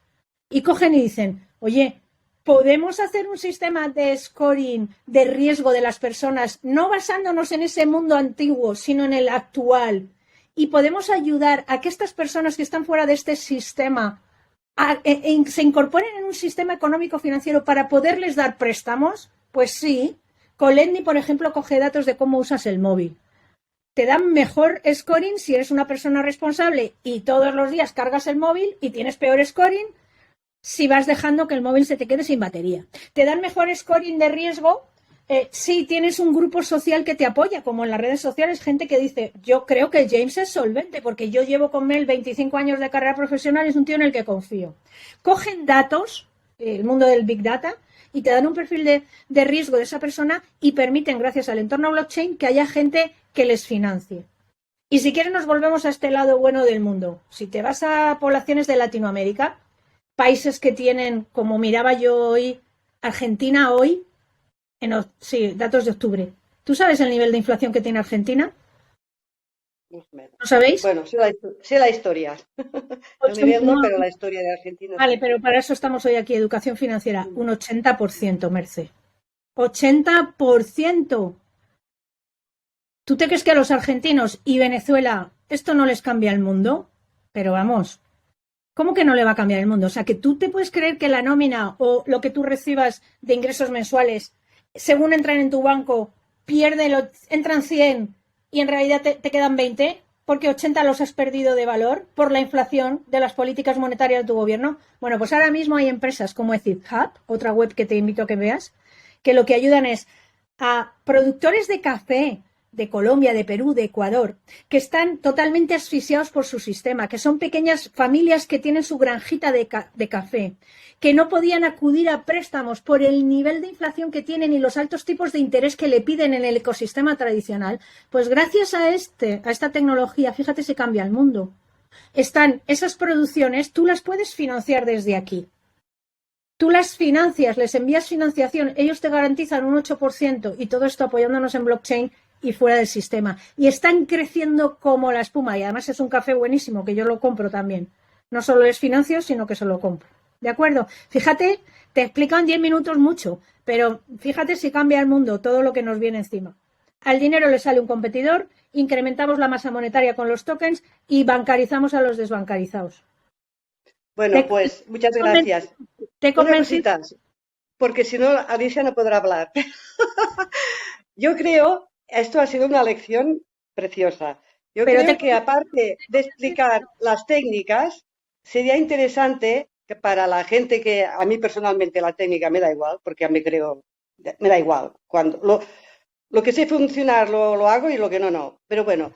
Y cogen y dicen, oye, ¿podemos hacer un sistema de scoring de riesgo de las personas, no basándonos en ese mundo antiguo, sino en el actual? Y podemos ayudar a que estas personas que están fuera de este sistema se incorporen en un sistema económico financiero para poderles dar préstamos. Pues sí, Colendi, por ejemplo, coge datos de cómo usas el móvil. Te dan mejor scoring si eres una persona responsable y todos los días cargas el móvil, y tienes peor scoring si vas dejando que el móvil se te quede sin batería. Te dan mejor scoring de riesgo si tienes un grupo social que te apoya, como en las redes sociales, gente que dice, yo creo que James es solvente porque yo llevo con él 25 años de carrera profesional, es un tío en el que confío. Cogen datos, el mundo del Big Data, y te dan un perfil de riesgo de esa persona y permiten, gracias al entorno blockchain, que haya gente que les financie. Y si quieres nos volvemos a este lado bueno del mundo. Si te vas a poblaciones de Latinoamérica, países que tienen, como miraba yo hoy, Argentina hoy, sí, datos de octubre. ¿Tú sabes el nivel de inflación que tiene Argentina? ¿Lo sabéis? Bueno, sé la historia. El nivel no, pero la historia de Argentina. Vale, pero para eso estamos hoy aquí, educación financiera. Un 80%, Merce. 80%. ¿Tú te crees que a los argentinos y Venezuela esto no les cambia el mundo? Pero vamos, ¿cómo que no le va a cambiar el mundo? O sea, que tú te puedes creer que la nómina o lo que tú recibas de ingresos mensuales, según entran en tu banco, entran 100 y en realidad te quedan 20, porque 80 los has perdido de valor por la inflación de las políticas monetarias de tu gobierno. Bueno, pues ahora mismo hay empresas como EthicHub, otra web que te invito a que veas, que lo que ayudan es a productores de café de Colombia, de Perú, de Ecuador, que están totalmente asfixiados por su sistema, que son pequeñas familias que tienen su granjita de café, que no podían acudir a préstamos por el nivel de inflación que tienen y los altos tipos de interés que le piden en el ecosistema tradicional. Pues gracias a esta tecnología, fíjate, se cambia el mundo. Están esas producciones, tú las puedes financiar desde aquí. Tú las financias, les envías financiación, ellos te garantizan un 8% y todo esto apoyándonos en blockchain y fuera del sistema. Y están creciendo como la espuma. Y además es un café buenísimo, que yo lo compro también. No solo es financio, sino que se lo compro. ¿De acuerdo? Fíjate, te explico en 10 minutos mucho, pero fíjate si cambia el mundo todo lo que nos viene encima. Al dinero le sale un competidor, incrementamos la masa monetaria con los tokens y bancarizamos a los desbancarizados. Bueno, pues muchas gracias. Te convencí. Porque si no, Alicia no podrá hablar. Yo creo, esto ha sido una lección preciosa. Yo creo que aparte de explicar las técnicas, sería interesante que para la gente que a mí personalmente la técnica me da igual, porque me da igual. Cuando lo que sé funcionar lo hago y lo que no, no. Pero bueno,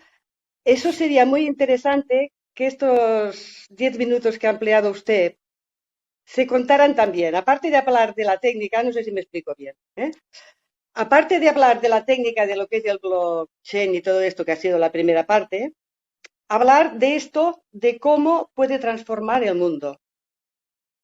eso sería muy interesante que estos 10 minutos que ha empleado usted se contaran también. Aparte de hablar de la técnica, no sé si me explico bien, ¿eh? Aparte de hablar de la técnica de lo que es el blockchain y todo esto que ha sido la primera parte, hablar de esto, de cómo puede transformar el mundo.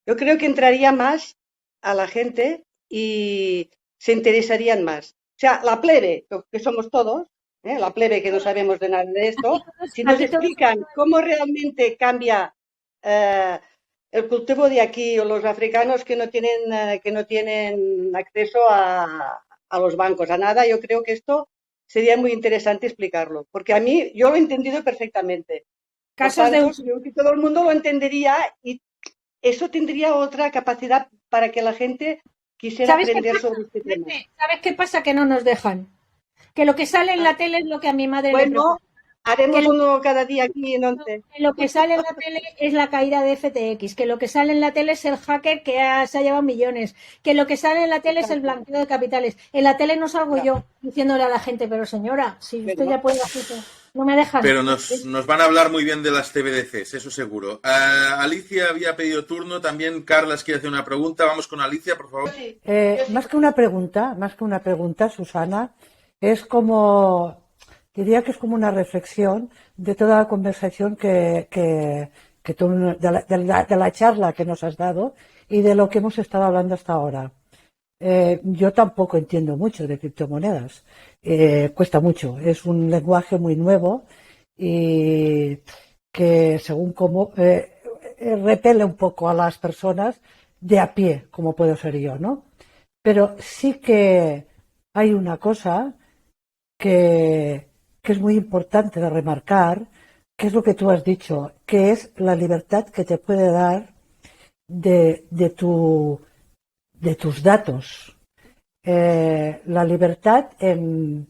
Yo creo que entraría más a la gente y se interesarían más. O sea, la plebe, que somos todos, la plebe que no sabemos de nada de esto, si nos explican cómo realmente cambia el cultivo de aquí o los africanos que no tienen acceso a los bancos, a nada, yo creo que esto sería muy interesante explicarlo, porque a mí yo lo he entendido perfectamente. Por tanto, creo que todo el mundo lo entendería y eso tendría otra capacidad para que la gente quisiera aprender sobre este tema. ¿Sabes qué pasa? Que no nos dejan. Que lo que sale en la tele es lo que a mi madre le preocupa. Haremos uno cada día aquí en Once. Que lo que sale en la tele es la caída de FTX, que lo que sale en la tele es el hacker que se ha llevado millones, que lo que sale en la tele es el blanqueo de capitales. En la tele no salgo yo diciéndole a la gente, pero señora, si usted ya puede hacer, no me dejan. Pero nos van a hablar muy bien de las CBDCs, eso seguro. Alicia había pedido turno, también Carlas quiere hacer una pregunta. Vamos con Alicia, por favor. Más que una pregunta, Susana, es como... Diría que es como una reflexión de toda la conversación de la charla que nos has dado y de lo que hemos estado hablando hasta ahora. Yo tampoco entiendo mucho de criptomonedas. Cuesta mucho. Es un lenguaje muy nuevo y que según cómo repele un poco a las personas de a pie, como puedo ser yo, ¿no? Pero sí que hay una cosa que es muy importante de remarcar, que es lo que tú has dicho, que es la libertad que te puede dar de tus datos. La libertad en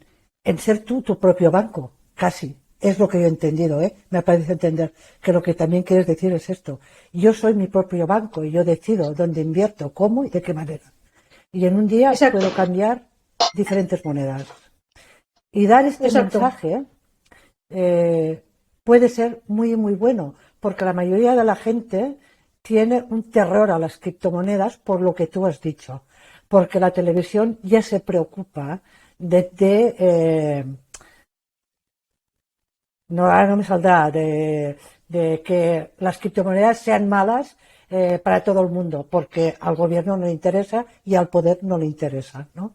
ser tú tu propio banco, casi. Es lo que yo he entendido, me parece entender que lo que también quieres decir es esto. Yo soy mi propio banco y yo decido dónde invierto, cómo y de qué manera. Y en un día puedo cambiar diferentes monedas. Y dar este mensaje puede ser muy, muy bueno, porque la mayoría de la gente tiene un terror a las criptomonedas por lo que tú has dicho, porque la televisión ya se preocupa de no, ahora no me saldrá, de que las criptomonedas sean malas para todo el mundo, porque al gobierno no le interesa y al poder no le interesa, ¿no?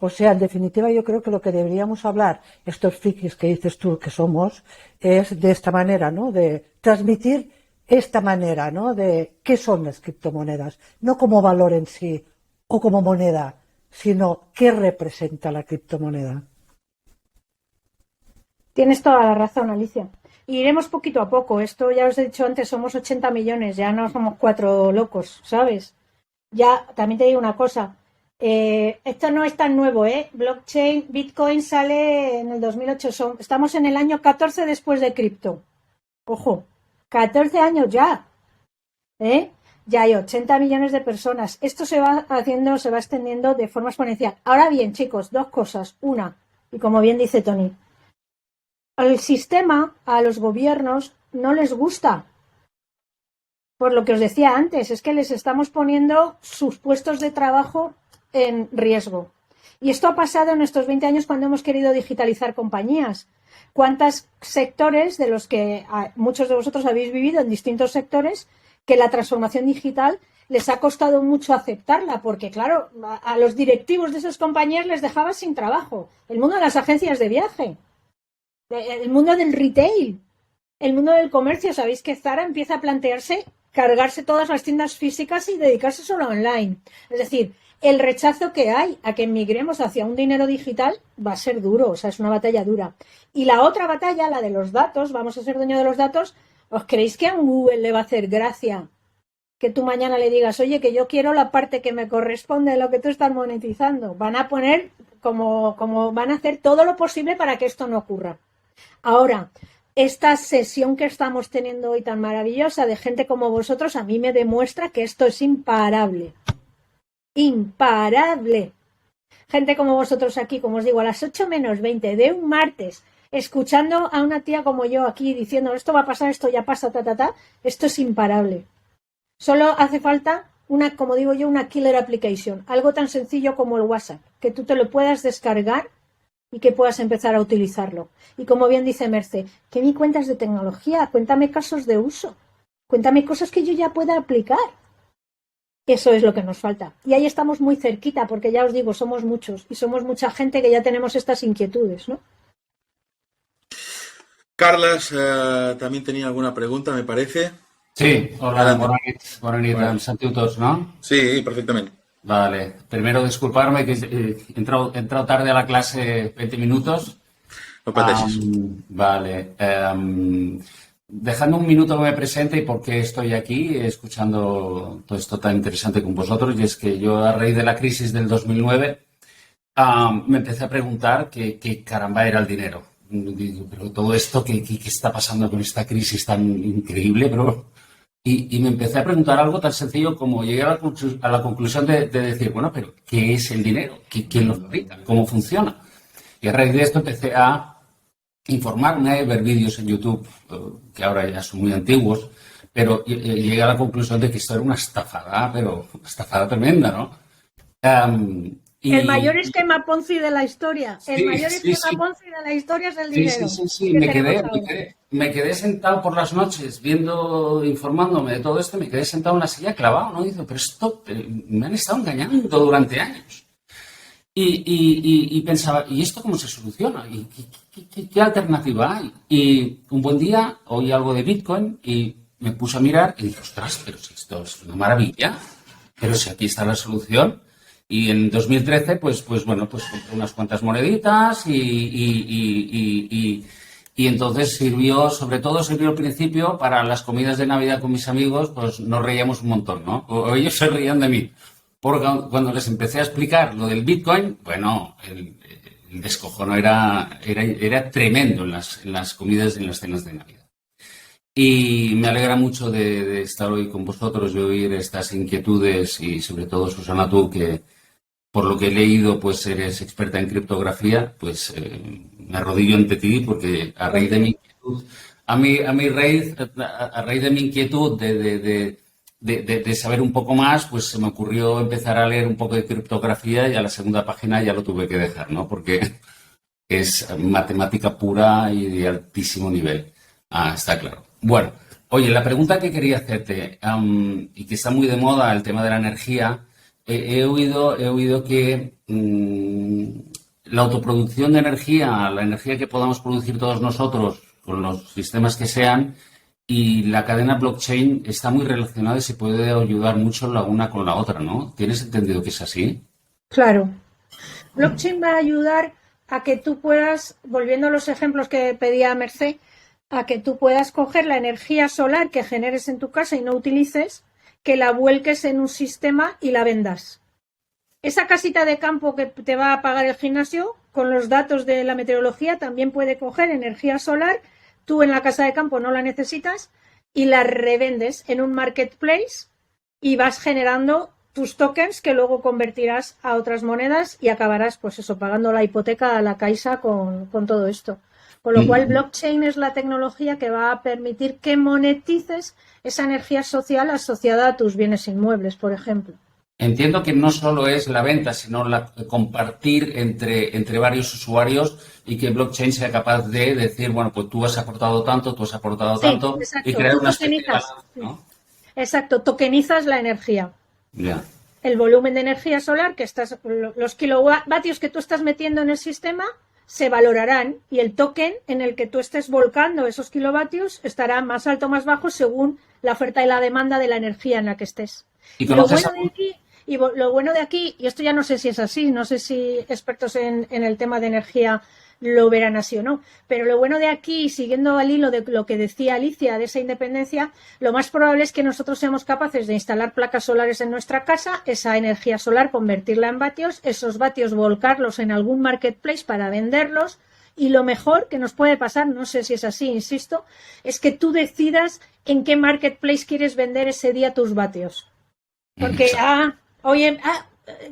O sea, en definitiva, yo creo que lo que deberíamos hablar, estos frikis que dices tú que somos, es de esta manera, ¿no? De transmitir esta manera, ¿no? De qué son las criptomonedas, no como valor en sí o como moneda, sino qué representa la criptomoneda. Tienes toda la razón, Alicia. Iremos poquito a poco. Esto ya os he dicho antes, somos 80 millones, ya no somos 4 locos, ¿sabes? Ya, también te digo una cosa. Esto no es tan nuevo, ¿eh? Blockchain, Bitcoin sale en el 2008. Estamos en el año 14 después de cripto. Ojo, 14 años ya. ¿Eh? Ya hay 80 millones de personas. Esto se va haciendo, se va extendiendo de forma exponencial. Ahora bien, chicos, dos cosas. Una, y como bien dice Tony, al sistema, a los gobiernos, no les gusta. Por lo que os decía antes, es que les estamos poniendo sus puestos de trabajo en riesgo. Y esto ha pasado en estos 20 años cuando hemos querido digitalizar compañías. ¿Cuántos sectores de los que muchos de vosotros habéis vivido en distintos sectores que la transformación digital les ha costado mucho aceptarla? Porque, claro, a los directivos de esas compañías les dejaba sin trabajo. El mundo de las agencias de viaje, el mundo del retail, el mundo del comercio. Sabéis que Zara empieza a plantearse cargarse todas las tiendas físicas y dedicarse solo a online. Es decir, el rechazo que hay a que migremos hacia un dinero digital va a ser duro, o sea, es una batalla dura. Y la otra batalla, la de los datos, vamos a ser dueños de los datos. ¿Os creéis que a un Google le va a hacer gracia que tú mañana le digas, oye, que yo quiero la parte que me corresponde de lo que tú estás monetizando? Van a poner como van a hacer todo lo posible para que esto no ocurra. Ahora, esta sesión que estamos teniendo hoy tan maravillosa de gente como vosotros, a mí me demuestra que esto es imparable. Imparable. Gente como vosotros aquí, como os digo, a las 8 menos 20 de un martes, escuchando a una tía como yo aquí diciendo esto va a pasar, esto ya pasa, esto es imparable. Solo hace falta una, como digo yo, una killer application, algo tan sencillo como el WhatsApp, que tú te lo puedas descargar y que puedas empezar a utilizarlo. Y como bien dice Merce, ¿qué me cuentas de tecnología? Cuéntame casos de uso, cuéntame cosas que yo ya pueda aplicar. Eso es lo que nos falta. Y ahí estamos muy cerquita, porque ya os digo, somos muchos y somos mucha gente que ya tenemos estas inquietudes, ¿no? Carles también tenía alguna pregunta, me parece. Sí, hola, bona nit, em sentiu tots, no? Sí, perfectamente. Vale, primero disculparme que he entrado tarde a la clase 20 minutos. No pateixis. Vale, dejando un minuto que me presente y por qué estoy aquí escuchando todo esto tan interesante con vosotros, y es que yo a raíz de la crisis del 2009 me empecé a preguntar qué caramba era el dinero. Digo, pero todo esto, ¿qué está pasando con esta crisis tan increíble? Y me empecé a preguntar algo tan sencillo como llegué a la conclusión de decir, bueno, pero ¿qué es el dinero? ¿Quién lo fabrica? ¿Cómo funciona? Y a raíz de esto empecé a informarme, ver vídeos en YouTube, que ahora ya son muy antiguos, pero llegué a la conclusión de que esto era una estafada, pero una estafada tremenda, ¿no? El mayor esquema Ponzi de la historia. El mayor esquema Ponzi de la historia es el dinero. Sí. Me quedé sentado por las noches informándome de todo esto, me quedé sentado en la silla clavado, ¿no? Y digo, pero esto me han estado engañando durante años. Y pensaba, ¿y esto cómo se soluciona? ¿Y qué alternativa hay? Y un buen día oí algo de Bitcoin y me puse a mirar y dije, ostras, pero si esto es una maravilla, pero si aquí está la solución. Y en 2013, pues compré unas cuantas moneditas y entonces sobre todo sirvió al principio para las comidas de Navidad con mis amigos, pues nos reíamos un montón, ¿no? O ellos se reían de mí. Porque cuando les empecé a explicar lo del Bitcoin, bueno, el descojono era tremendo en las comidas y en las cenas de Navidad. Y me alegra mucho de estar hoy con vosotros y oír estas inquietudes y sobre todo, Susana, tú que por lo que he leído, pues eres experta en criptografía, pues me arrodillo ante ti porque a raíz de mi inquietud, a raíz de mi inquietud de saber un poco más, pues se me ocurrió empezar a leer un poco de criptografía y a la segunda página ya lo tuve que dejar, ¿no? Porque es matemática pura y de altísimo nivel. Está claro. Bueno, oye, la pregunta que quería hacerte, y que está muy de moda, el tema de la energía, he oído que la autoproducción de energía, la energía que podamos producir todos nosotros con los sistemas que sean, y la cadena blockchain está muy relacionada y se puede ayudar mucho la una con la otra, ¿no? ¿Tienes entendido que es así? Claro. Blockchain va a ayudar a que tú puedas, volviendo a los ejemplos que pedía Mercé, a que tú puedas coger la energía solar que generes en tu casa y no utilices, que la vuelques en un sistema y la vendas. Esa casita de campo que te va a pagar el gimnasio, con los datos de la meteorología, también puede coger energía solar. Tú en la casa de campo no la necesitas y la revendes en un marketplace y vas generando tus tokens que luego convertirás a otras monedas y acabarás, pues eso, pagando la hipoteca a la Caixa con todo esto. Con lo cual, blockchain es la tecnología que va a permitir que monetices esa energía social asociada a tus bienes inmuebles, por ejemplo. Entiendo que no solo es la venta, sino compartir entre varios usuarios y que blockchain sea capaz de decir, bueno, pues tú has aportado tanto, tú has aportado tanto, exacto. y crear Tú una especie de tokenizas, balance, ¿no? Exacto, tokenizas la energía. Ya. El volumen de energía solar, los kilovatios que tú estás metiendo en el sistema, se valorarán y el token en el que tú estés volcando esos kilovatios estará más alto o más bajo según la oferta y la demanda de la energía en la que estés. ¿Y lo bueno de aquí, y esto ya no sé si es así, no sé si expertos en el tema de energía lo verán así o no, pero lo bueno de aquí, siguiendo al hilo de lo que decía Alicia de esa independencia, lo más probable es que nosotros seamos capaces de instalar placas solares en nuestra casa, esa energía solar convertirla en vatios, esos vatios volcarlos en algún marketplace para venderlos, y lo mejor que nos puede pasar, no sé si es así, insisto, es que tú decidas en qué marketplace quieres vender ese día tus vatios. Porque,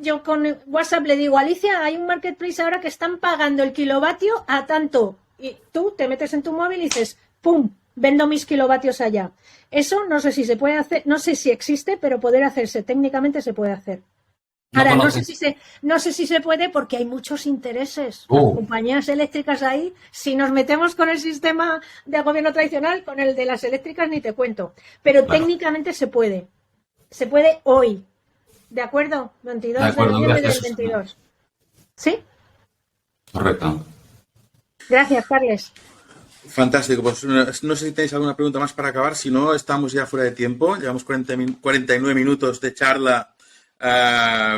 yo con WhatsApp le digo, Alicia, hay un marketplace ahora que están pagando el kilovatio a tanto. Y tú te metes en tu móvil y dices, ¡pum!, vendo mis kilovatios allá. Eso no sé si se puede hacer, no sé si existe, pero poder hacerse, técnicamente se puede hacer. Ahora, no sé si se puede porque hay muchos intereses. Las compañías eléctricas ahí, si nos metemos con el sistema de gobierno tradicional, con el de las eléctricas ni te cuento. Pero técnicamente se puede. Se puede hoy. ¿De acuerdo? 22 de noviembre del 22. ¿Sí? Correcto. Gracias, Carles. Fantástico. Pues no sé si tenéis alguna pregunta más para acabar. Si no, estamos ya fuera de tiempo. Llevamos 49 minutos de charla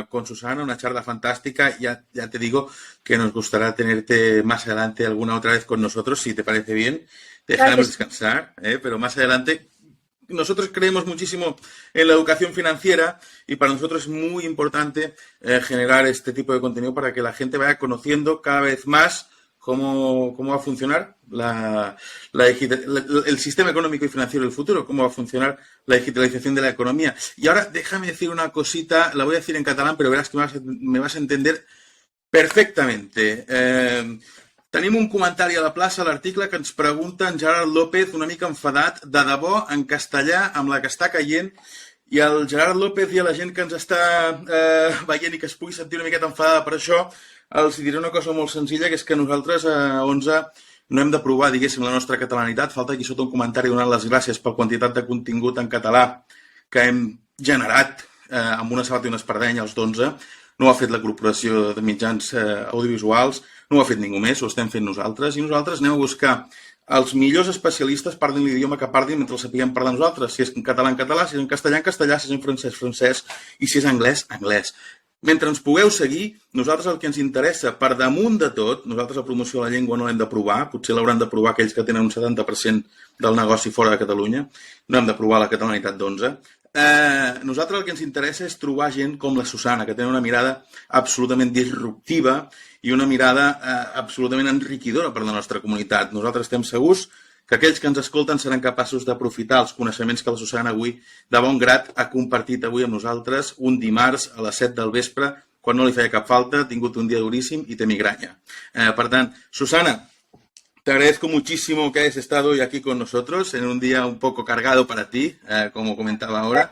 con Susana, una charla fantástica. Ya te digo que nos gustará tenerte más adelante alguna otra vez con nosotros, si te parece bien. Te dejaremos descansar, pero más adelante. Nosotros creemos muchísimo en la educación financiera y para nosotros es muy importante generar este tipo de contenido para que la gente vaya conociendo cada vez más cómo va a funcionar el sistema económico y financiero del futuro, cómo va a funcionar la digitalización de la economía. Y ahora déjame decir una cosita, la voy a decir en catalán, pero verás que me vas a entender perfectamente. Tenim un comentari a la plaça a l'article que ens pregunta en Gerard López, una mica enfadat, de debò, en castellà, amb la que està caient, i el Gerard López i a la gent que ens està veient i que es pugui sentir una miqueta enfadada per això, els diré una cosa molt senzilla, que és que nosaltres a 11 no hem de provar, diguéssim, la nostra catalanitat. Falta aquí sota un comentari donant les gràcies per quantitat de contingut en català que hem generat amb una sabata i una espardenya als d'11. No ho ha fet la Corporació de Mitjans Audiovisuals, no ho ha fet ningú més, ho estem fent nosaltres, i nosaltres anem a buscar els millors especialistes, parlin l'idioma que parlin mentre el sapiguem parlar nosaltres. Si és en català, si és en castellà, si és en francès, i si és anglès, anglès. Mentre ens pugueu seguir, nosaltres el que ens interessa, per damunt de tot, nosaltres la promoció de la llengua no l'hem de provar, potser l'hauran de provar aquells que tenen un 70% del negoci fora de Catalunya, no hem de provar la catalanitat d'11. Nosaltres el que ens interessa és trobar gent com la Susana, que tenen una mirada absolutament disruptiva i una mirada absolutament enriquidora per la nostra comunitat. Nosaltres estem segurs que aquells que ens escolten seran capaços d'aprofitar els coneixements que la Susana avui, de bon grat, ha compartit avui amb nosaltres un dimarts a les 7 del vespre, quan no li feia cap falta, ha tingut un dia duríssim i té migranya. Per tant, Susana, te agradezco muchísimo que hayas estado hoy aquí con nosotros en un día un poco cargado para ti, como comentaba ahora.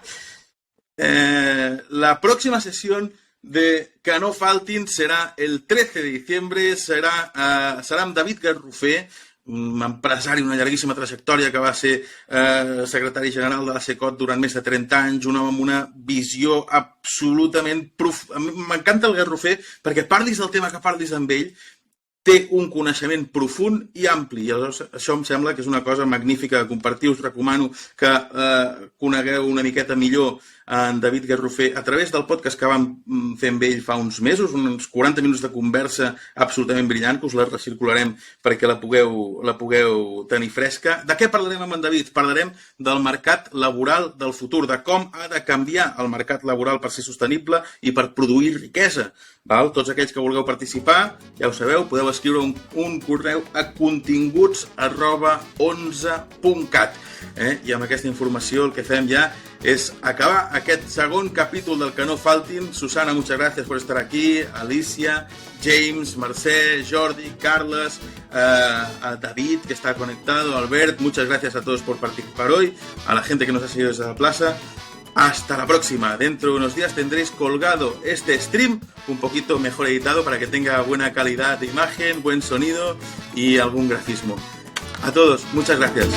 La próxima sesión de Que no faltin serà el 13 de diciembre, serà amb David Garrofer, un empresari, una llarguíssima trajectòria que va ser secretari general de la SECOT durant més de 30 anys, un home amb una visió absolutament m'encanta el Garrofer perquè parlis del tema que parlis amb ell, té un coneixement profund i ampli, i això em sembla que és una cosa magnífica de compartir. Us recomano que conegueu una miqueta millor en David Garrofer a través del podcast que vam fer amb ell fa uns mesos, uns 40 minuts de conversa absolutament brillant, que us la recircularem perquè la pugueu tenir fresca. De què parlarem amb en David? Parlarem del mercat laboral del futur, de com ha de canviar el mercat laboral per ser sostenible i per produir riquesa. Tots aquells que vulgueu participar, ja ho sabeu, podeu escriure un correu a continguts@11.cat. I amb aquesta informació el que fem ja es acabar aquest segon capítol del Que no faltin. Susana, muchas gracias por estar aquí. Alicia, James, Mercè, Jordi, Carles, a David, que está conectado, Albert, muchas gracias a todos por participar hoy, a la gente que nos ha seguido desde la plaza. Hasta la próxima. Dentro de unos días tendréis colgado este stream un poquito mejor editado para que tenga buena calidad de imagen, buen sonido y algún grafismo. A todos, muchas gracias.